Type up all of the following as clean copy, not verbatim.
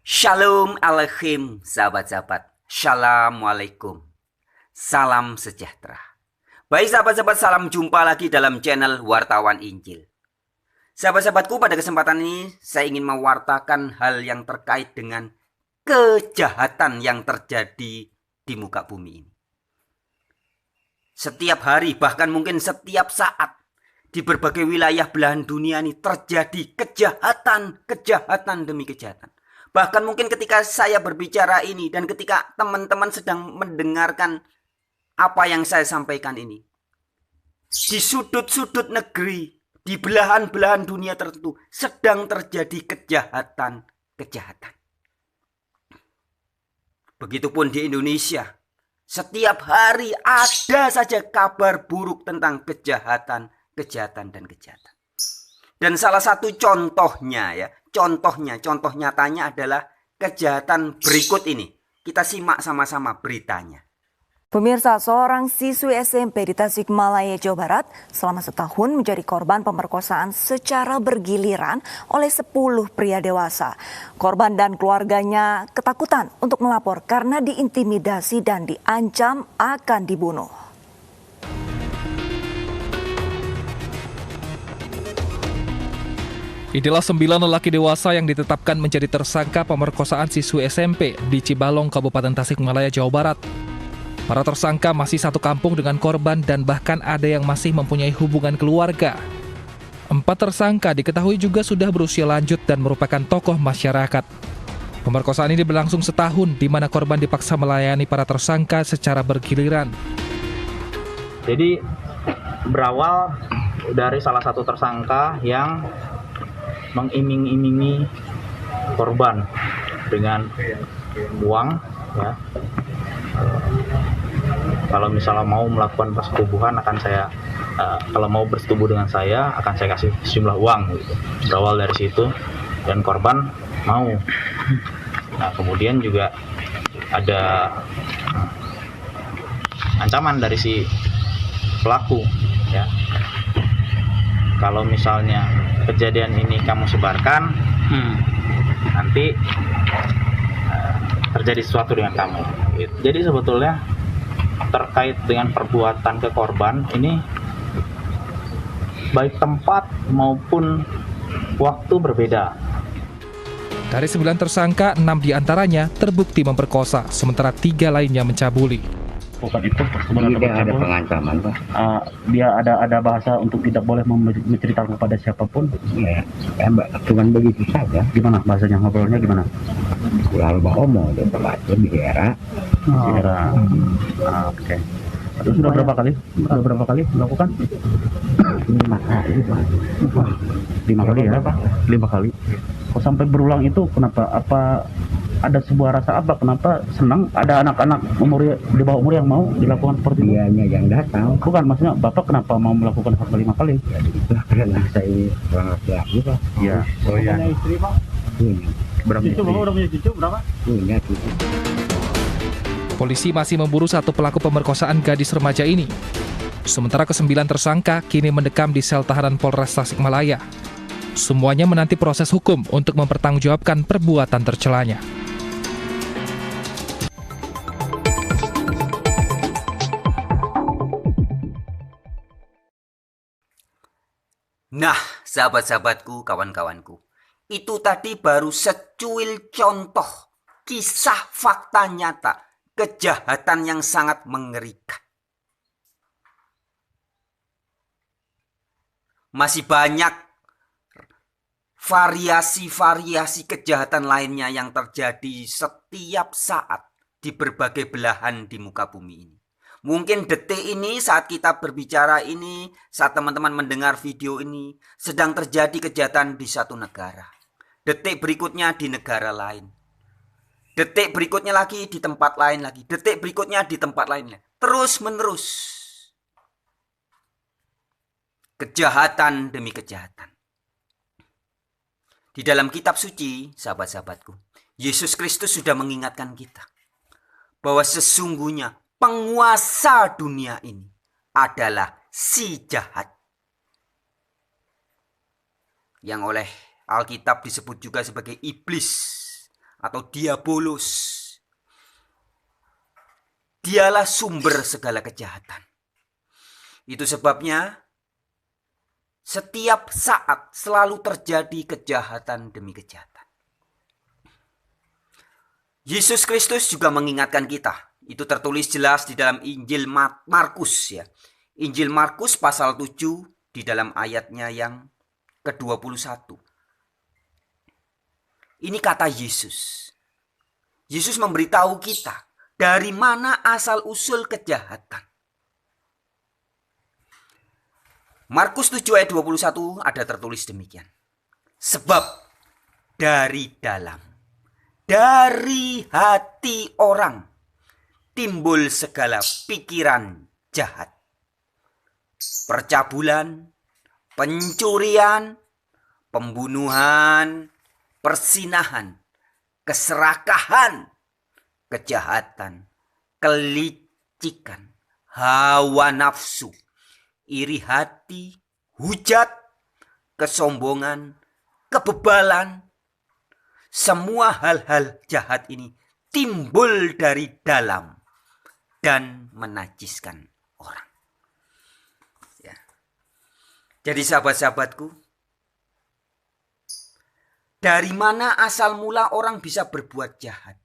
Shalom Aleichem, sahabat-sahabat. Assalamualaikum. Salam sejahtera. Baik sahabat-sahabat, salam jumpa lagi dalam channel Wartawan Injil. Sahabat-sahabatku, pada kesempatan ini saya ingin mewartakan hal yang terkait dengan kejahatan yang terjadi di muka bumi ini. Setiap hari, bahkan mungkin setiap saat, di berbagai wilayah belahan dunia ini terjadi kejahatan demi kejahatan. Bahkan mungkin ketika saya berbicara ini dan ketika teman-teman sedang mendengarkan apa yang saya sampaikan ini, di sudut-sudut negeri, di belahan-belahan dunia tertentu sedang terjadi kejahatan. Begitupun di Indonesia, setiap hari ada saja kabar buruk tentang kejahatan. Dan salah satu contohnya contoh nyatanya adalah kejahatan berikut ini. Kita simak sama-sama beritanya. Pemirsa, seorang siswi SMP di Tasikmalaya, Jawa Barat selama setahun menjadi korban pemerkosaan secara bergiliran oleh 10 pria dewasa. Korban dan keluarganya ketakutan untuk melapor karena diintimidasi dan diancam akan dibunuh. Inilah 9 lelaki dewasa yang ditetapkan menjadi tersangka pemerkosaan siswi SMP di Cibalong, Kabupaten Tasikmalaya, Jawa Barat. Para tersangka masih satu kampung dengan korban dan bahkan ada yang masih mempunyai hubungan keluarga. 4 tersangka diketahui juga sudah berusia lanjut dan merupakan tokoh masyarakat. Pemerkosaan ini berlangsung setahun di mana korban dipaksa melayani para tersangka secara bergiliran. Jadi berawal dari salah satu tersangka yang mengiming-imingi korban dengan uang, ya. Kalau misalnya mau melakukan persetubuhan kalau mau bersetubuh dengan saya akan saya kasih sejumlah uang gitu. Berawal dari situ dan korban mau. Nah, kemudian juga ada ancaman dari si pelaku, ya. Kalau misalnya kejadian ini kamu sebarkan, nanti terjadi sesuatu dengan kamu. Jadi sebetulnya terkait dengan perbuatan ke korban ini baik tempat maupun waktu berbeda. Dari 9 tersangka, 6 diantaranya terbukti memperkosa, sementara 3 lainnya mencabuli. Bukan itu sebenarnya Tidak ada pengancaman, Pak. Dia ada bahasa untuk tidak boleh menceritakan kepada siapapun. Ya, Mbak, cuman begitu saja. Gimana bahasanya, ngobrolnya gimana? Lalu Omo dia terbaca di era. Oke. Itu sudah berapa kali melakukan? 5 kali, Pak. 5 kali ya? 5 kali. Kok sampai berulang itu kenapa? Apa ada sebuah rasa apa? Kenapa senang ada anak-anak di bawah umur yang mau dilakukan seperti itu? Dianya yang datang. Bukan, maksudnya Bapak kenapa mau melakukan sampai 5 kali? Ya, itulah karena saya orang laki-laki, Pak. Iya. Oh iya. Punya istri, Pak? Punya. Berapa Cucu, istri? udah punya cucu berapa? Punya cucu. Polisi masih memburu 1 pelaku pemerkosaan gadis remaja ini. Sementara ke-9 tersangka kini mendekam di sel tahanan Polres Tasikmalaya. Semuanya menanti proses hukum untuk mempertanggungjawabkan perbuatan tercelanya. Nah, sahabat-sahabatku, kawan-kawanku, itu tadi baru secuil contoh kisah fakta nyata kejahatan yang sangat mengerikan. Masih banyak variasi-variasi kejahatan lainnya yang terjadi setiap saat di berbagai belahan di muka bumi ini. Mungkin detik ini saat kita berbicara ini, saat teman-teman mendengar video ini, sedang terjadi kejahatan di satu negara. Detik berikutnya di negara lain. Detik berikutnya lagi di tempat lain lagi. Detik berikutnya di tempat lainnya. Terus menerus. Kejahatan demi kejahatan. Di dalam kitab suci, sahabat-sahabatku, Yesus Kristus sudah mengingatkan kita bahwa sesungguhnya penguasa dunia ini adalah si jahat. Yang oleh Alkitab disebut juga sebagai iblis atau diabolos. Dialah sumber segala kejahatan. Itu sebabnya setiap saat selalu terjadi kejahatan demi kejahatan. Yesus Kristus juga mengingatkan kita. Itu tertulis jelas di dalam Injil Markus ya. Injil Markus pasal 7 di dalam ayatnya yang ke-21. Ini kata Yesus. Yesus memberitahu kita dari mana asal usul kejahatan. Markus 7 ayat 21 ada tertulis demikian. Sebab dari dalam, dari hati orang timbul segala pikiran jahat. Percabulan, pencurian, pembunuhan, persinahan, keserakahan, kejahatan, kelicikan, hawa nafsu, iri hati, hujat, kesombongan, kebebalan. Semua hal-hal jahat ini timbul dari dalam dan menajiskan orang. Ya. Jadi sahabat-sahabatku, dari mana asal mula orang bisa berbuat jahat?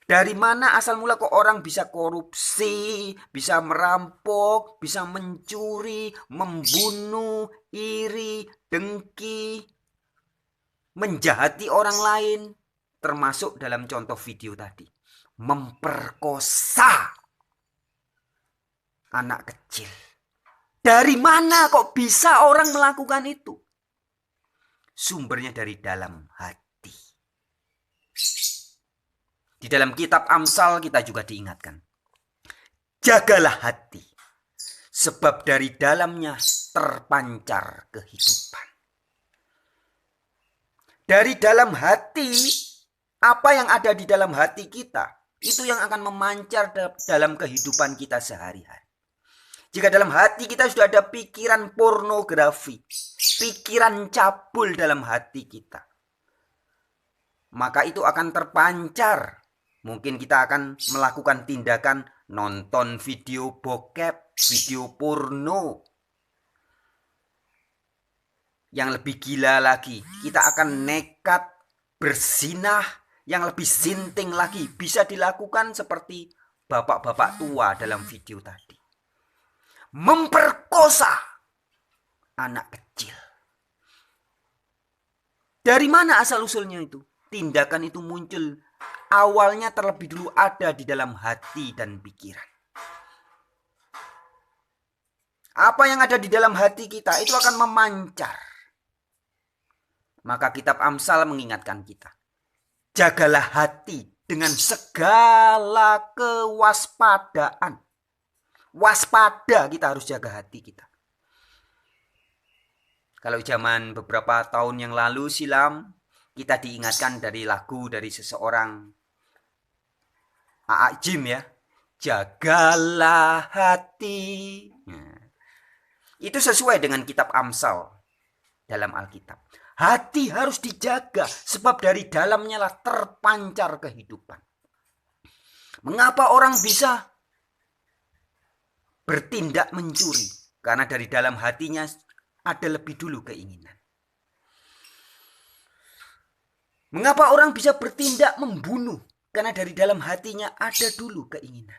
Dari mana asal mula kok orang bisa korupsi, bisa merampok, bisa mencuri, membunuh, iri, dengki, menjahati orang lain, termasuk dalam contoh video tadi, memperkosa anak kecil. Dari mana kok bisa orang melakukan itu? Sumbernya dari dalam hati. Di dalam kitab Amsal kita juga diingatkan. Jagalah hati, sebab dari dalamnya terpancar kehidupan. Dari dalam hati, apa yang ada di dalam hati kita, itu yang akan memancar dalam kehidupan kita sehari-hari. Jika dalam hati kita sudah ada pikiran pornografi, pikiran cabul dalam hati kita, maka itu akan terpancar. Mungkin kita akan melakukan tindakan nonton video bokep, video porno. Yang lebih gila lagi, kita akan nekat berzinah. Yang lebih sinting lagi, bisa dilakukan seperti bapak-bapak tua dalam video tadi. Memperkosa anak kecil. Dari mana asal usulnya itu? Tindakan itu muncul awalnya terlebih dulu ada di dalam hati dan pikiran. Apa yang ada di dalam hati kita itu akan memancar. Maka kitab Amsal mengingatkan kita. Jagalah hati dengan segala kewaspadaan. Waspada, kita harus jaga hati kita. Kalau zaman beberapa tahun yang lalu silam, kita diingatkan dari lagu dari seseorang A.A. Jim ya. Jagalah hati. Nah, itu sesuai dengan kitab Amsal dalam Alkitab. Hati harus dijaga sebab dari dalamnya lah terpancar kehidupan. Mengapa orang bisa bertindak mencuri? Karena dari dalam hatinya ada lebih dulu keinginan. Mengapa orang bisa bertindak membunuh? Karena dari dalam hatinya ada dulu keinginan.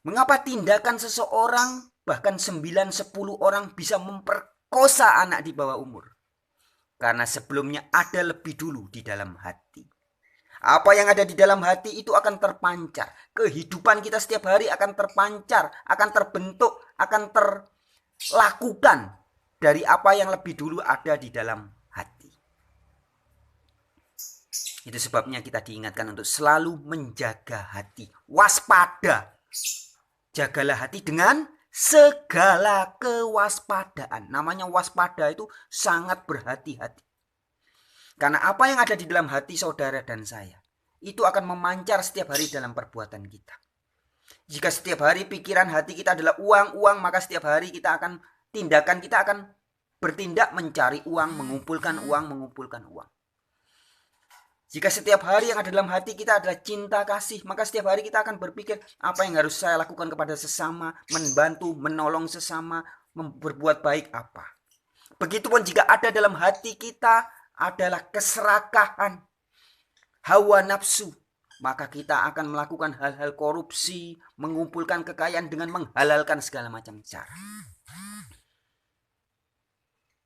Mengapa tindakan seseorang bahkan 9-10 orang bisa memperkosa anak di bawah umur? Karena sebelumnya ada lebih dulu di dalam hati. Apa yang ada di dalam hati itu akan terpancar. Kehidupan kita setiap hari akan terpancar, akan terbentuk, akan terlakukan dari apa yang lebih dulu ada di dalam hati. Itu sebabnya kita diingatkan untuk selalu menjaga hati. Waspada. Jagalah hati dengan segala kewaspadaan. Namanya waspada itu sangat berhati-hati. Karena apa yang ada di dalam hati saudara dan saya, itu akan memancar setiap hari dalam perbuatan kita. Jika setiap hari pikiran hati kita adalah uang, maka setiap hari kita akan bertindak mencari uang, mengumpulkan uang. Jika setiap hari yang ada dalam hati kita adalah cinta kasih, maka setiap hari kita akan berpikir apa yang harus saya lakukan kepada sesama, membantu, menolong sesama, berbuat baik apa. Begitupun jika ada dalam hati kita adalah keserakahan, hawa nafsu, maka kita akan melakukan hal-hal korupsi, mengumpulkan kekayaan dengan menghalalkan segala macam cara.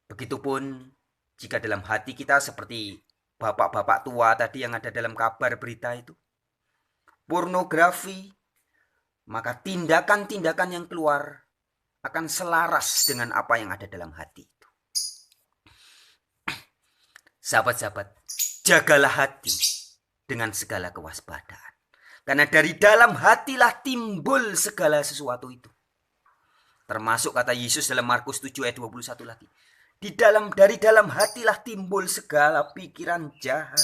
Begitupun jika dalam hati kita seperti bapak-bapak tua tadi yang ada dalam kabar berita itu, pornografi, maka tindakan-tindakan yang keluar akan selaras dengan apa yang ada dalam hati itu. Sahabat-sahabat, jagalah hati dengan segala kewaspadaan. Karena dari dalam hatilah timbul segala sesuatu itu. Termasuk kata Yesus dalam Markus 7 ayat 21 lagi. Dari dalam hatilah timbul segala pikiran jahat,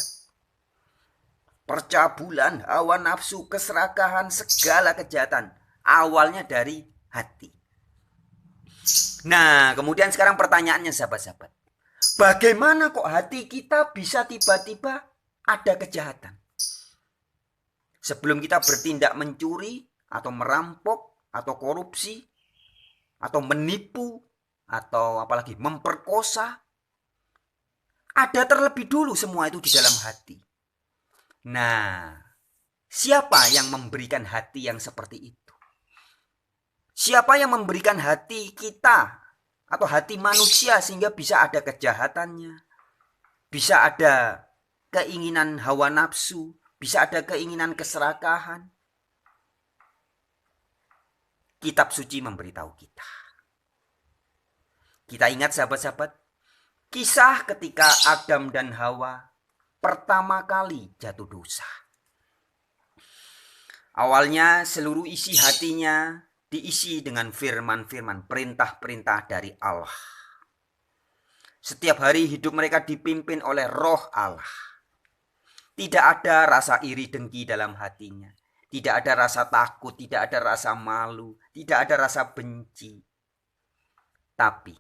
percabulan, hawa nafsu, keserakahan, segala kejahatan. Awalnya dari hati. Nah, kemudian sekarang pertanyaannya sahabat-sahabat. Bagaimana kok hati kita bisa tiba-tiba ada kejahatan? Sebelum kita bertindak mencuri, atau merampok, atau korupsi, atau menipu, atau apalagi memperkosa, ada terlebih dulu semua itu di dalam hati. Nah, siapa yang memberikan hati yang seperti itu? Siapa yang memberikan hati kita atau hati manusia sehingga bisa ada kejahatannya, bisa ada keinginan hawa nafsu, bisa ada keinginan keserakahan? Kitab suci memberitahu kita. Kita ingat sahabat-sahabat, kisah ketika Adam dan Hawa pertama kali jatuh dosa. Awalnya seluruh isi hatinya diisi dengan firman-firman, perintah-perintah dari Allah. Setiap hari hidup mereka dipimpin oleh roh Allah. Tidak ada rasa iri dengki dalam hatinya. Tidak ada rasa takut, tidak ada rasa malu, tidak ada rasa benci. Tapi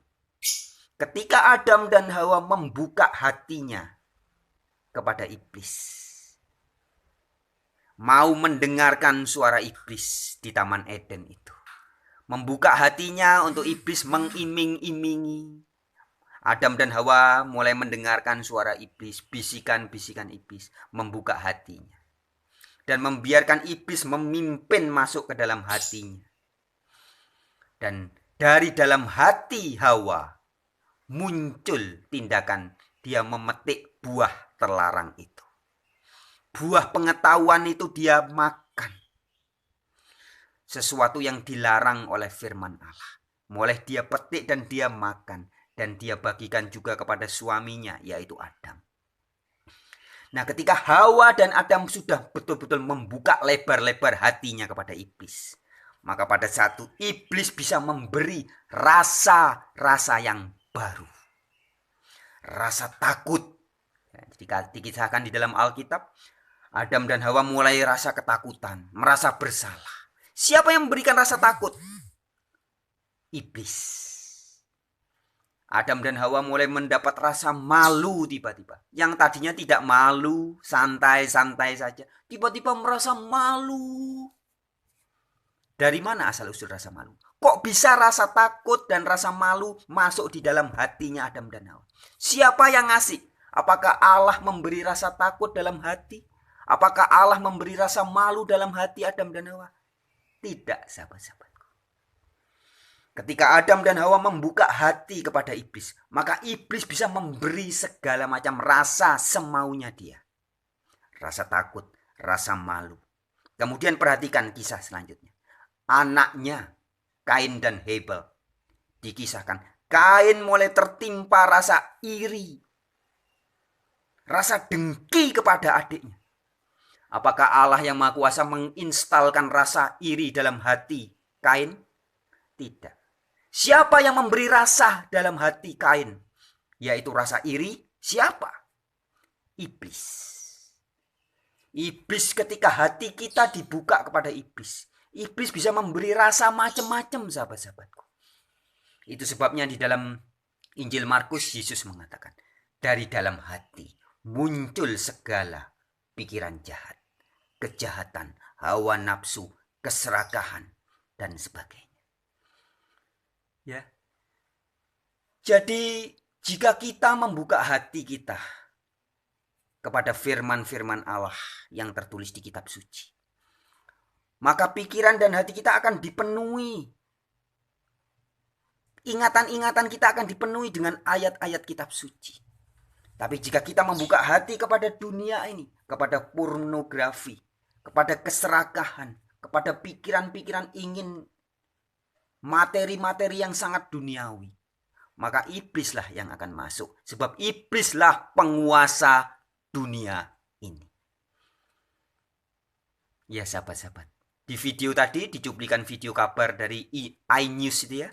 ketika Adam dan Hawa membuka hatinya kepada iblis, mau mendengarkan suara iblis di Taman Eden itu, membuka hatinya untuk iblis mengiming-imingi, Adam dan Hawa mulai mendengarkan suara iblis, bisikan-bisikan iblis, membuka hatinya dan membiarkan iblis memimpin masuk ke dalam hatinya. Dan dari dalam hati Hawa muncul tindakan dia memetik buah terlarang itu. Buah pengetahuan itu dia makan. Sesuatu yang dilarang oleh firman Allah. Mulai dia petik dan dia makan. Dan dia bagikan juga kepada suaminya, yaitu Adam. Nah, ketika Hawa dan Adam sudah betul-betul membuka lebar-lebar hatinya kepada iblis, maka pada saat itu iblis bisa memberi rasa-rasa yang baru. Rasa takut. Jika dikisahkan di dalam Alkitab, Adam dan Hawa mulai rasa ketakutan, merasa bersalah. Siapa yang memberikan rasa takut? Iblis. Adam dan Hawa mulai mendapat rasa malu tiba-tiba. Yang tadinya tidak malu, santai-santai saja. Tiba-tiba merasa malu. Dari mana asal-usul rasa malu? Kok bisa rasa takut dan rasa malu masuk di dalam hatinya Adam dan Hawa? Siapa yang ngasih? Apakah Allah memberi rasa takut dalam hati? Apakah Allah memberi rasa malu dalam hati Adam dan Hawa? Tidak, sahabat-sahabatku. Ketika Adam dan Hawa membuka hati kepada iblis, maka iblis bisa memberi segala macam rasa semaunya dia. Rasa takut, rasa malu. Kemudian perhatikan kisah selanjutnya. Anaknya Kain dan Hebel dikisahkan. Kain mulai tertimpa rasa iri, rasa dengki kepada adiknya. Apakah Allah yang Maha Kuasa menginstalkan rasa iri dalam hati Kain? Tidak. Siapa yang memberi rasa dalam hati Kain? Yaitu rasa iri. Siapa? Iblis. Iblis, ketika hati kita dibuka kepada iblis, iblis bisa memberi rasa macam-macam, sahabat-sahabatku. Itu sebabnya di dalam Injil Markus Yesus mengatakan, dari dalam hati muncul segala pikiran jahat, kejahatan, hawa nafsu, keserakahan, dan sebagainya. Ya. Jadi jika kita membuka hati kita kepada firman-firman Allah yang tertulis di kitab suci, maka pikiran dan hati kita akan dipenuhi. Ingatan-ingatan kita akan dipenuhi dengan ayat-ayat kitab suci. Tapi jika kita membuka hati kepada dunia ini, kepada pornografi, kepada keserakahan, kepada pikiran-pikiran ingin materi-materi yang sangat duniawi, maka iblislah yang akan masuk. Sebab iblislah penguasa dunia ini. Ya sahabat-sahabat, di video tadi dicuplikan video kabar dari iNews itu ya.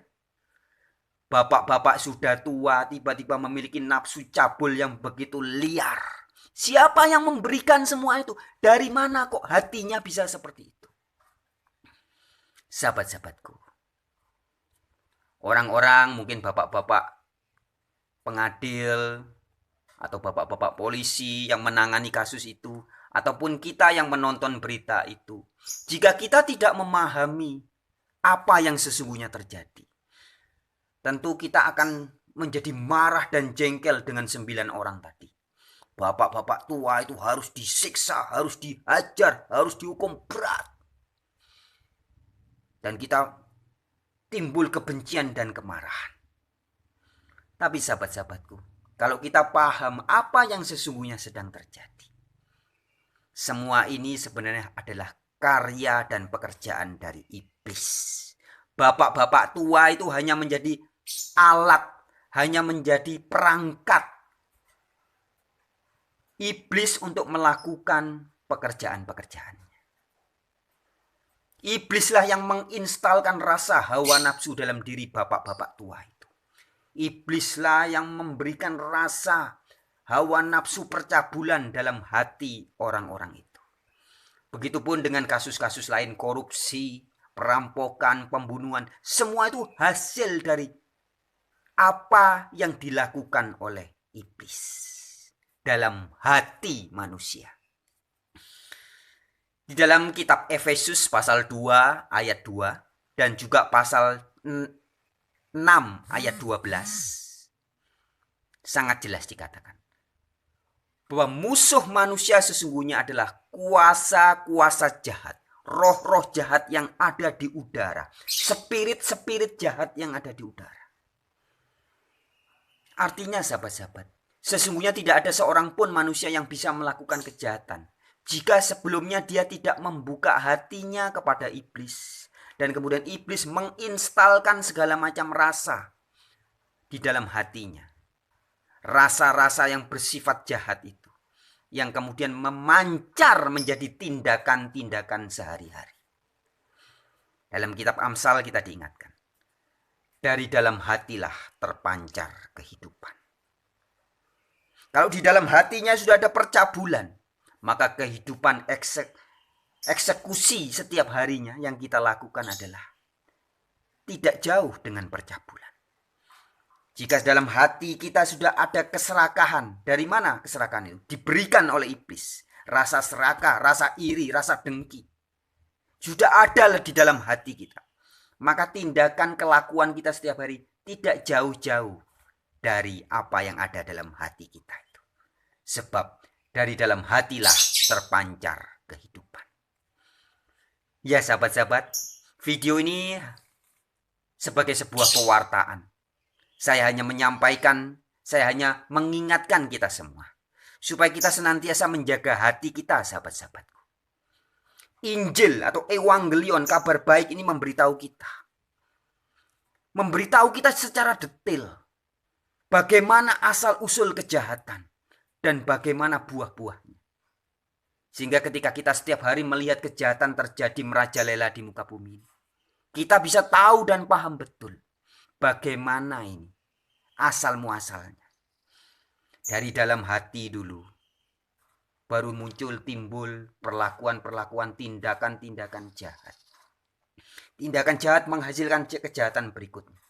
Bapak-bapak sudah tua tiba-tiba memiliki nafsu cabul yang begitu liar. Siapa yang memberikan semua itu? Dari mana kok hatinya bisa seperti itu? Sahabat-sahabatku, orang-orang mungkin bapak-bapak pengadil atau bapak-bapak polisi yang menangani kasus itu, ataupun kita yang menonton berita itu, jika kita tidak memahami apa yang sesungguhnya terjadi, tentu kita akan menjadi marah dan jengkel dengan 9 orang tadi. Bapak-bapak tua itu harus disiksa, harus dihajar, harus dihukum berat. Dan kita timbul kebencian dan kemarahan. Tapi sahabat-sahabatku, kalau kita paham apa yang sesungguhnya sedang terjadi, semua ini sebenarnya adalah karya dan pekerjaan dari iblis. Bapak-bapak tua itu hanya menjadi alat, hanya menjadi perangkat iblis untuk melakukan pekerjaan-pekerjaannya. Iblislah yang menginstalkan rasa hawa nafsu dalam diri bapak-bapak tua itu. Iblislah yang memberikan rasa hawa nafsu percabulan dalam hati orang-orang itu. Begitupun dengan kasus-kasus lain, korupsi, perampokan, pembunuhan, semua itu hasil dari apa yang dilakukan oleh iblis dalam hati manusia. Di dalam kitab Efesus pasal 2 ayat 2 dan juga pasal 6 ayat 12 sangat jelas dikatakan bahwa musuh manusia sesungguhnya adalah kuasa-kuasa jahat, roh-roh jahat yang ada di udara, spirit-spirit jahat yang ada di udara. Artinya sahabat-sahabat, sesungguhnya tidak ada seorang pun manusia yang bisa melakukan kejahatan jika sebelumnya dia tidak membuka hatinya kepada iblis. Dan kemudian iblis menginstalkan segala macam rasa di dalam hatinya. Rasa-rasa yang bersifat jahat itu, yang kemudian memancar menjadi tindakan-tindakan sehari-hari. Dalam kitab Amsal kita diingatkan, dari dalam hatilah terpancar kehidupan. Kalau di dalam hatinya sudah ada percabulan, maka kehidupan eksekusi setiap harinya yang kita lakukan adalah tidak jauh dengan percabulan. Jika dalam hati kita sudah ada keserakahan, dari mana keserakahan itu? Diberikan oleh iblis. Rasa serakah, rasa iri, rasa dengki. Sudah ada di dalam hati kita. Maka tindakan kelakuan kita setiap hari tidak jauh-jauh dari apa yang ada dalam hati kita itu. Sebab dari dalam hatilah terpancar kehidupan. Ya sahabat-sahabat, video ini sebagai sebuah pewartaan. Saya hanya menyampaikan, saya hanya mengingatkan kita semua. Supaya kita senantiasa menjaga hati kita sahabat-sahabatku. Injil atau Evangelion, kabar baik ini memberitahu kita. Memberitahu kita secara detail. Bagaimana asal-usul kejahatan. Dan bagaimana buah-buahnya. Sehingga ketika kita setiap hari melihat kejahatan terjadi merajalela di muka bumi, kita bisa tahu dan paham betul bagaimana ini asal-muasalnya. Dari dalam hati dulu baru muncul timbul perlakuan-perlakuan, tindakan-tindakan jahat. Tindakan jahat menghasilkan kejahatan berikutnya.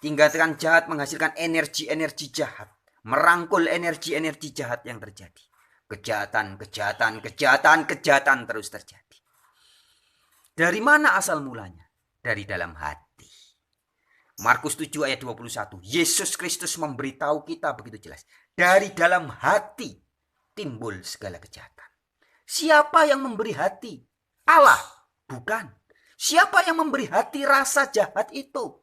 Tindakan jahat menghasilkan energi-energi jahat, merangkul energi-energi jahat yang terjadi. Kejahatan terus terjadi. Dari mana asal mulanya? Dari dalam hati. Markus 7 ayat 21. Yesus Kristus memberitahu kita begitu jelas. Dari dalam hati timbul segala kejahatan. Siapa yang memberi hati? Allah, bukan. Siapa yang memberi hati rasa jahat itu?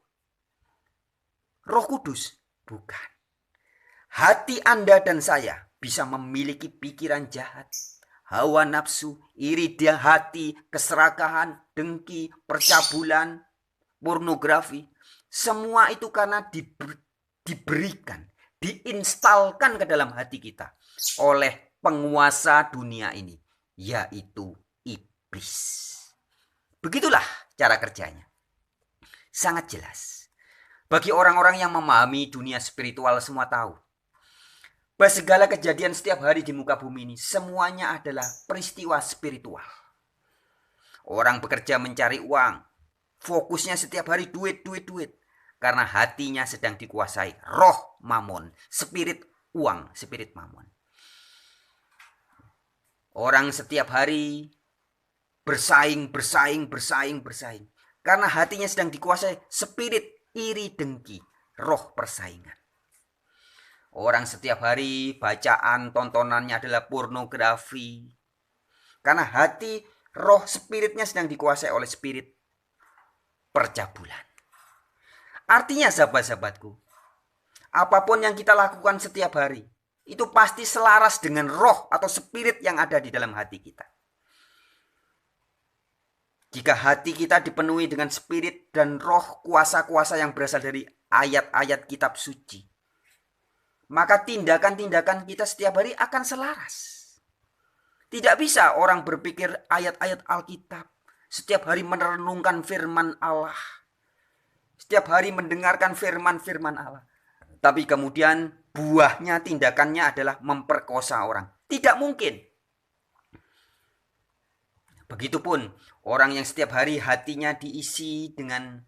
Roh Kudus, bukan. Hati Anda dan saya bisa memiliki pikiran jahat, hawa nafsu, iri hati, keserakahan, dengki, percabulan, pornografi. Semua itu karena diberikan, diinstalkan ke dalam hati kita oleh penguasa dunia ini, yaitu iblis. Begitulah cara kerjanya. Sangat jelas. Bagi orang-orang yang memahami dunia spiritual semua tahu bahwa segala kejadian setiap hari di muka bumi ini semuanya adalah peristiwa spiritual. Orang bekerja mencari uang, fokusnya setiap hari duit. Karena hatinya sedang dikuasai roh mamon, spirit uang, spirit mamon. Orang setiap hari bersaing. Karena hatinya sedang dikuasai spirit iri dengki, roh persaingan. Orang setiap hari bacaan tontonannya adalah pornografi. Karena hati roh spiritnya sedang dikuasai oleh spirit percabulan. Artinya sahabat-sahabatku, apapun yang kita lakukan setiap hari, itu pasti selaras dengan roh atau spirit yang ada di dalam hati kita. Jika hati kita dipenuhi dengan spirit dan roh kuasa-kuasa yang berasal dari ayat-ayat kitab suci, maka tindakan-tindakan kita setiap hari akan selaras. Tidak bisa orang berpikir ayat-ayat Alkitab, setiap hari merenungkan firman Allah, setiap hari mendengarkan firman-firman Allah, tapi kemudian buahnya, tindakannya adalah memperkosa orang. Tidak mungkin. Begitupun orang yang setiap hari hatinya diisi dengan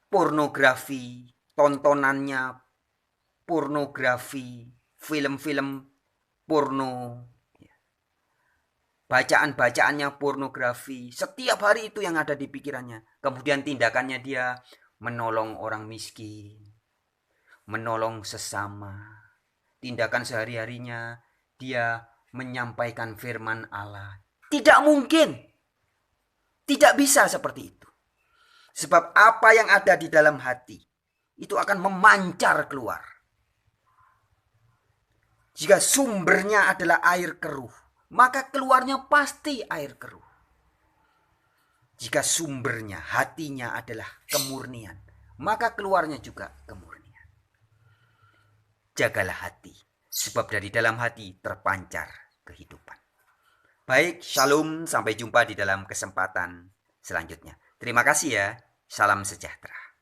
pornografi, tontonannya pornografi, film-film porno, bacaan-bacaannya pornografi, setiap hari itu yang ada di pikirannya. Kemudian tindakannya dia menolong orang miskin, menolong sesama. Tindakan sehari-harinya dia menyampaikan firman Allah. Tidak mungkin. Tidak bisa seperti itu. Sebab apa yang ada di dalam hati itu akan memancar keluar. Jika sumbernya adalah air keruh, maka keluarnya pasti air keruh. Jika sumbernya, hatinya adalah kemurnian, maka keluarnya juga kemurnian. Jagalah hati, sebab dari dalam hati terpancar kehidupan. Baik, shalom, sampai jumpa di dalam kesempatan selanjutnya. Terima kasih ya, salam sejahtera.